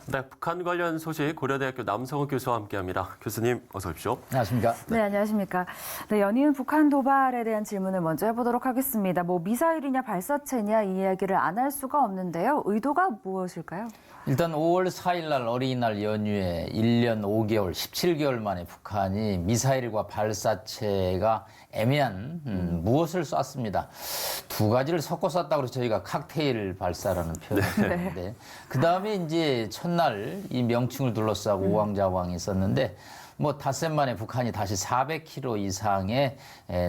네, 북한 관련 소식 고려대학교 남성욱 교수와 함께합니다. 교수님, 어서 오십시오. 안녕하십니까? 네, 안녕하십니까. 네, 연이은 북한 도발에 대한 질문을 먼저 해보도록 하겠습니다. 미사일이냐 발사체냐 이 이야기를 안 할 수가 없는데요. 의도가 무엇일까요? 일단 5월 4일 날 어린이날 연휴에 1년 5개월, 17개월 만에 북한이 미사일과 발사체가 애매한 무엇을 쐈습니다. 두 가지를 섞어 쐈다고 해서 저희가 칵테일 발사라는 표현을 썼는데 그다음에 이제 첫날 이 명칭을 둘러싸고 우왕좌왕이 있었는데 닷새 만에 북한이 다시 400km 이상의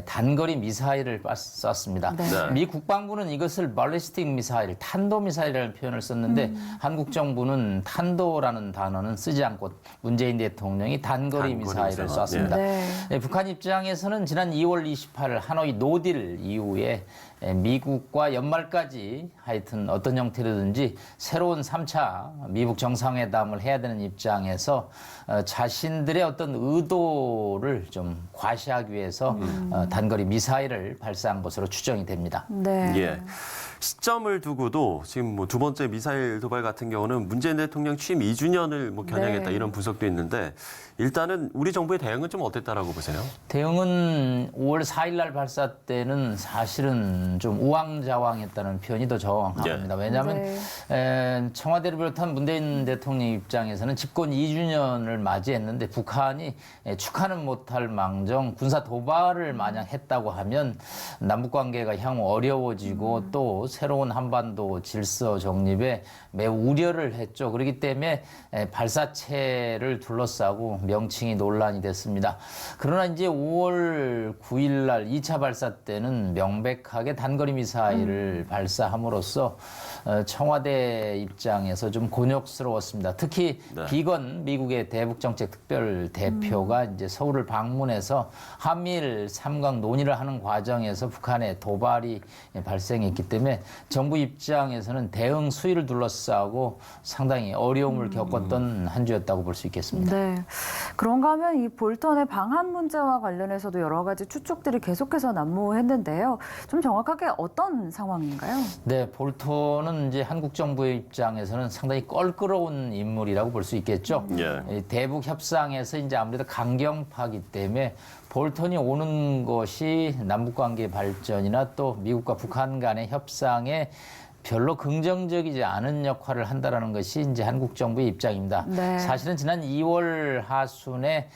단거리 미사일을 쐈습니다. 네. 미 국방부는 이것을 발리스틱 미사일, 탄도 미사일이라는 표현을 썼는데 한국 정부는 탄도라는 단어는 쓰지 않고 문재인 대통령이 단거리 미사일을 쐈습니다. 네. 북한 입장에서는 지난 2월 28일 하노이 노딜 이후에 미국과 연말까지 하여튼 어떤 형태로든지 새로운 3차 미북 정상회담을 해야 되는 입장에서 자신들의 어떤 의도를 좀 과시하기 위해서 단거리 미사일을 발사한 것으로 추정이 됩니다. 네. 예. 시점을 두고도 지금 두 번째 미사일 도발 같은 경우는 문재인 대통령 취임 2주년을 겨냥했다 네. 이런 분석도 있는데 일단은 우리 정부의 대응은 좀 어땠다라고 보세요? 대응은 5월 4일 날 발사 때는 사실은 좀 우왕좌왕했다는 표현이 더 정확합니다. 왜냐하면 청와대를 비롯한 문재인 대통령 입장에서는 집권 2주년을 맞이했는데 북한이 축하는 못할 망정 군사 도발을 만약 했다고 하면 남북 관계가 향후 어려워지고 또 새로운 한반도 질서 정립에 매우 우려를 했죠. 그렇기 때문에 발사체를 둘러싸고 명칭이 논란이 됐습니다. 그러나 이제 5월 9일 날 2차 발사 때는 명백하게 단거리 미사일을 발사함으로써 청와대 입장에서 좀 곤욕스러웠습니다. 특히 비건 미국의 대북정책 특별 대표가 이제 서울을 방문해서 한미일 3강 논의를 하는 과정에서 북한의 도발이 발생했기 때문에 정부 입장에서는 대응 수위를 둘러싸고 상당히 어려움을 겪었던 한 주였다고 볼 수 있겠습니다. 네. 그런가 하면 이 볼턴의 방한 문제와 관련해서도 여러 가지 추측들이 계속해서 난무했는데요. 좀 정확하게 어떤 상황인가요? 네, 볼턴은 이제 한국 정부의 입장에서는 상당히 껄끄러운 인물이라고 볼 수 있겠죠. 예. 이 대북 협상에서 이제 아무래도 강경파기 때문에 볼턴이 오는 것이 남북 관계 발전이나 또 미국과 북한 간의 협상에 별로 긍정적이지 않은 역할을 한다는 것이 이제 한국 정부의 입장입니다. 네. 사실은 지난 2월 하순에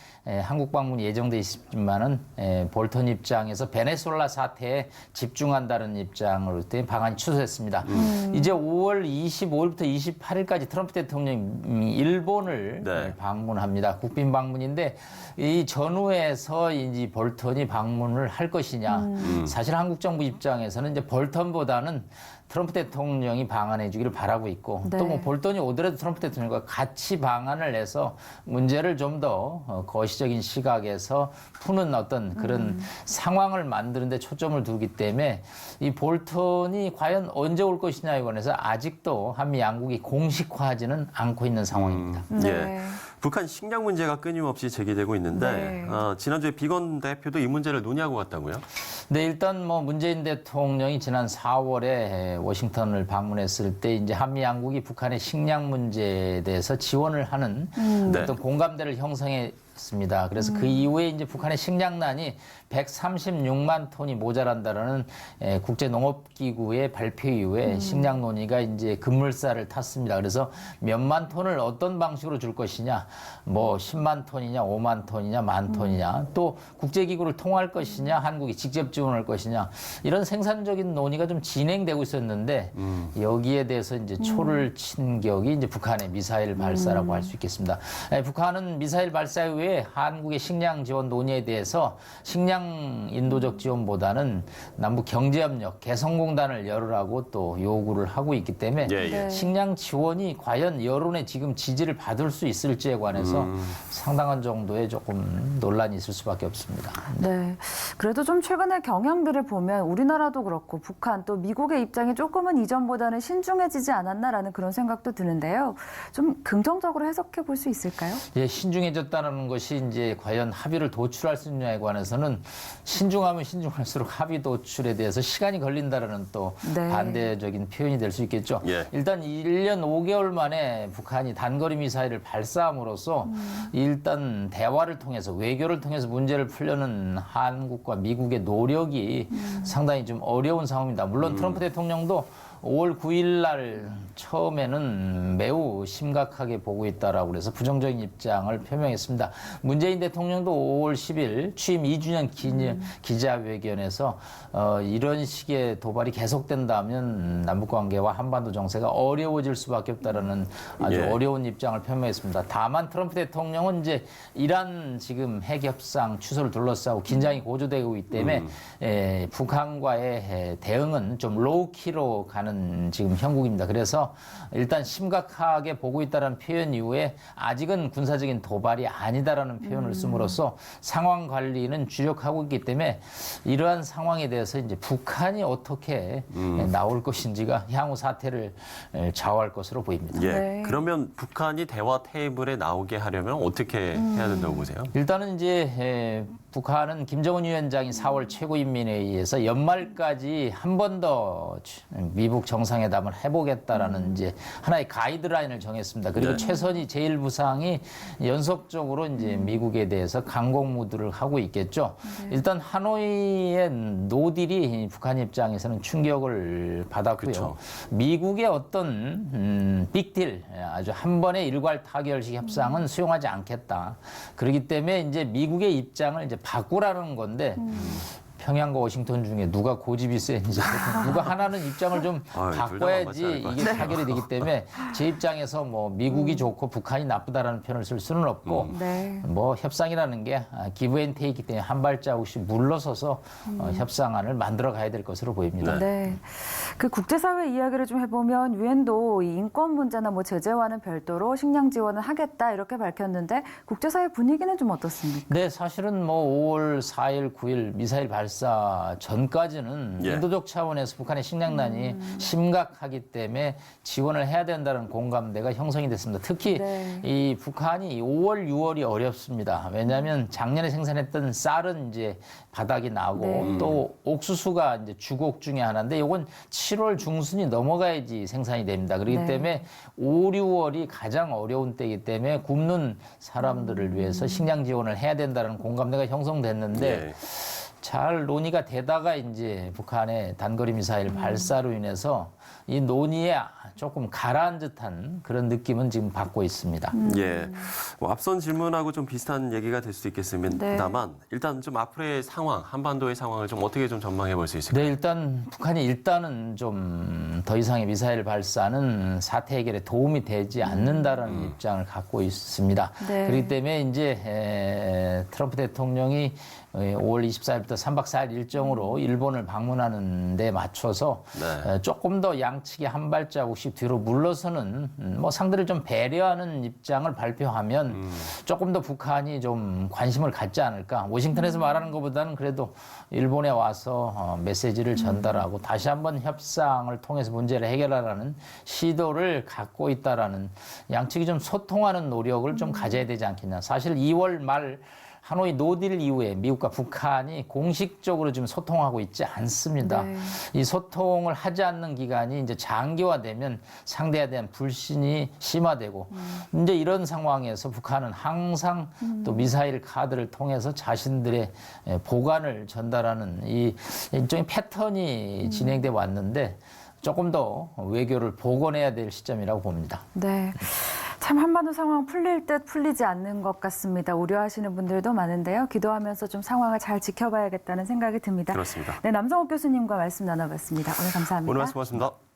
한국 방문이 예정돼 있지만은 볼턴 입장에서 베네수엘라 사태에 집중한다는 입장으로 방안이 취소했습니다. 이제 5월 25일부터 28일까지 트럼프 대통령이 일본을 방문합니다. 국빈 방문인데 이 전후에서 이제 볼턴이 방문을 할 것이냐. 사실 한국 정부 입장에서는 이제 볼턴보다는 트럼프 대통령이 방한해 주기를 바라고 있고 또 볼턴이 오더라도 트럼프 대통령과 같이 방안을 해서 문제를 좀 더 거시적인 시각에서 푸는 어떤 그런 상황을 만드는 데 초점을 두기 때문에 이 볼턴이 과연 언제 올 것이냐에 관해서 아직도 한미 양국이 공식화하지는 않고 있는 상황입니다. 예. 북한 식량 문제가 끊임없이 제기되고 있는데 지난주에 비건 대표도 이 문제를 논의하고 갔다고요? 네, 일단 문재인 대통령이 지난 4월에 워싱턴을 방문했을 때 이제 한미 양국이 북한의 식량 문제에 대해서 지원을 하는 어떤 공감대를 형성했습니다. 그래서 그 이후에 이제 북한의 식량난이 136만 톤이 모자란다라는 국제농업기구의 발표 이후에 식량 논의가 이제 급물살을 탔습니다. 그래서 몇만 톤을 어떤 방식으로 줄 것이냐, 10만 톤이냐, 5만 톤이냐, 1만 톤이냐, 또 국제기구를 통할 것이냐, 한국이 직접 지원할 것이냐, 이런 생산적인 논의가 좀 진행되고 있었는데 여기에 대해서 이제 초를 친 격이 이제 북한의 미사일 발사라고 할 수 있겠습니다. 북한은 미사일 발사 이후에 한국의 식량 지원 논의에 대해서 식량 인도적 지원보다는 남북 경제협력 개성공단을 열으라고 또 요구를 하고 있기 때문에 식량 지원이 과연 여론의 지금 지지를 받을 수 있을지에 관해서 상당한 정도의 조금 논란이 있을 수밖에 없습니다. 네. 그래도 좀 최근의 경향들을 보면 우리나라도 그렇고 북한 또 미국의 입장이 조금은 이전보다는 신중해지지 않았나라는 그런 생각도 드는데요. 좀 긍정적으로 해석해 볼 수 있을까요? 신중해졌다는 것이 이제 과연 합의를 도출할 수 있느냐에 관해서는 신중하면 신중할수록 합의 도출에 대해서 시간이 걸린다라는 또 네. 반대적인 표현이 될 수 있겠죠. 예. 일단 1년 5개월 만에 북한이 단거리 미사일을 발사함으로써 일단 대화를 통해서 외교를 통해서 문제를 풀려는 한국과 미국의 노력이 상당히 좀 어려운 상황입니다. 물론 트럼프 대통령도 5월 9일 날 처음에는 매우 심각하게 보고 있다라고 그래서 부정적인 입장을 표명했습니다. 문재인 대통령도 5월 10일 취임 2주년 기자회견에서 이런 식의 도발이 계속된다면 남북관계와 한반도 정세가 어려워질 수밖에 없다라는 아주 예. 어려운 입장을 표명했습니다. 다만 트럼프 대통령은 이제 이란 지금 핵 협상 취소를 둘러싸고 긴장이 고조되고 있기 때문에 북한과의 대응은 좀 로우키로 가는 지금 형국입니다. 그래서 일단 심각하게 보고 있다는 표현 이후에 아직은 군사적인 도발이 아니다라는 표현을 씀으로써 상황 관리는 주력하고 있기 때문에 이러한 상황에 대해서 이제 북한이 어떻게 나올 것인지가 향후 사태를 좌우할 것으로 보입니다. 예. 네. 그러면 북한이 대화 테이블에 나오게 하려면 어떻게 해야 된다고 보세요? 일단은 이제 북한은 김정은 위원장이 4월 최고인민회의에서 연말까지 한 번 더 미북 정상회담을 해보겠다라는 이제 하나의 가이드라인을 정했습니다. 그리고 네. 최선희 제1부상이 연속적으로 이제 미국에 대해서 강공 무드를 하고 있겠죠. 일단 하노이의 노딜이 북한 입장에서는 충격을 받았고요. 그쵸. 미국의 어떤 빅딜, 아주 한 번의 일괄 타결식 협상은 수용하지 않겠다. 그렇기 때문에 이제 미국의 입장을 이제 바꾸라는 건데. 평양과 워싱턴 중에 누가 고집이 센지 누가 하나는 입장을 좀 아유, 바꿔야지 둘다 이게 타결이 되기 때문에 제 입장에서 뭐 미국이 좋고 북한이 나쁘다라는 표현을 쓸 수는 없고 네. 뭐 협상이라는 게 기브 앤 테이크이기 때문에 한 발자국씩 물러서서 협상안을 만들어 가야 될 것으로 보입니다. 네. 그 국제사회 이야기를 좀 해보면 유엔도 이 인권 문제나 뭐 제재와는 별도로 식량 지원을 하겠다 이렇게 밝혔는데 국제사회 분위기는 좀 어떻습니까? 네, 사실은 뭐 5월 4일, 9일 미사일 발사 전까지는 예. 인도적 차원에서 북한의 식량난이 심각하기 때문에 지원을 해야 된다는 공감대가 형성이 됐습니다. 특히 네. 이 북한이 5월, 6월이 어렵습니다. 왜냐하면 작년에 생산했던 쌀은 이제 바닥이 나고 네. 또 옥수수가 이제 주곡 중에 하나인데 이건 7월 중순이 넘어가야지 생산이 됩니다. 그렇기 네. 때문에 5, 6월이 가장 어려운 때이기 때문에 굶는 사람들을 위해서 식량 지원을 해야 된다는 공감대가 형성됐는데 예. 잘 논의가 되다가 이제 북한의 단거리 미사일 발사로 인해서 이 논의에 조금 가라앉은 듯한 그런 느낌은 지금 받고 있습니다. 예. 뭐 앞선 질문하고 좀 비슷한 얘기가 될 수도 있겠습니다만 일단 좀 앞으로의 상황, 한반도의 상황을 좀 어떻게 좀 전망해 볼 수 있을까요? 네, 일단 북한이 일단은 좀 더 이상의 미사일 발사는 사태 해결에 도움이 되지 않는다라는 입장을 갖고 있습니다. 네. 그렇기 때문에 이제 트럼프 대통령이 5월 24일부터 3박 4일 일정으로 일본을 방문하는 데 맞춰서 네. 조금 더 양측이 한 발자국씩 뒤로 물러서는 뭐 상대를 좀 배려하는 입장을 발표하면 조금 더 북한이 좀 관심을 갖지 않을까. 워싱턴에서 말하는 것보다는 그래도 일본에 와서 메시지를 전달하고 다시 한번 협상을 통해서 문제를 해결하라는 시도를 갖고 있다라는 양측이 좀 소통하는 노력을 좀 가져야 되지 않겠냐. 사실 2월 말 하노이 노딜 이후에 미국과 북한이 공식적으로 지금 소통하고 있지 않습니다. 네. 이 소통을 하지 않는 기간이 이제 장기화되면 상대에 대한 불신이 심화되고 이제 이런 상황에서 북한은 항상 또 미사일 카드를 통해서 자신들의 보관을 전달하는 이 일종의 패턴이 진행돼 왔는데 조금 더 외교를 복원해야 될 시점이라고 봅니다. 네. 참 한반도 상황 풀릴 듯 풀리지 않는 것 같습니다. 우려하시는 분들도 많은데요. 기도하면서 좀 상황을 잘 지켜봐야겠다는 생각이 듭니다. 그렇습니다. 네, 남성욱 교수님과 말씀 나눠봤습니다. 오늘 감사합니다. 오늘 말씀 고맙습니다.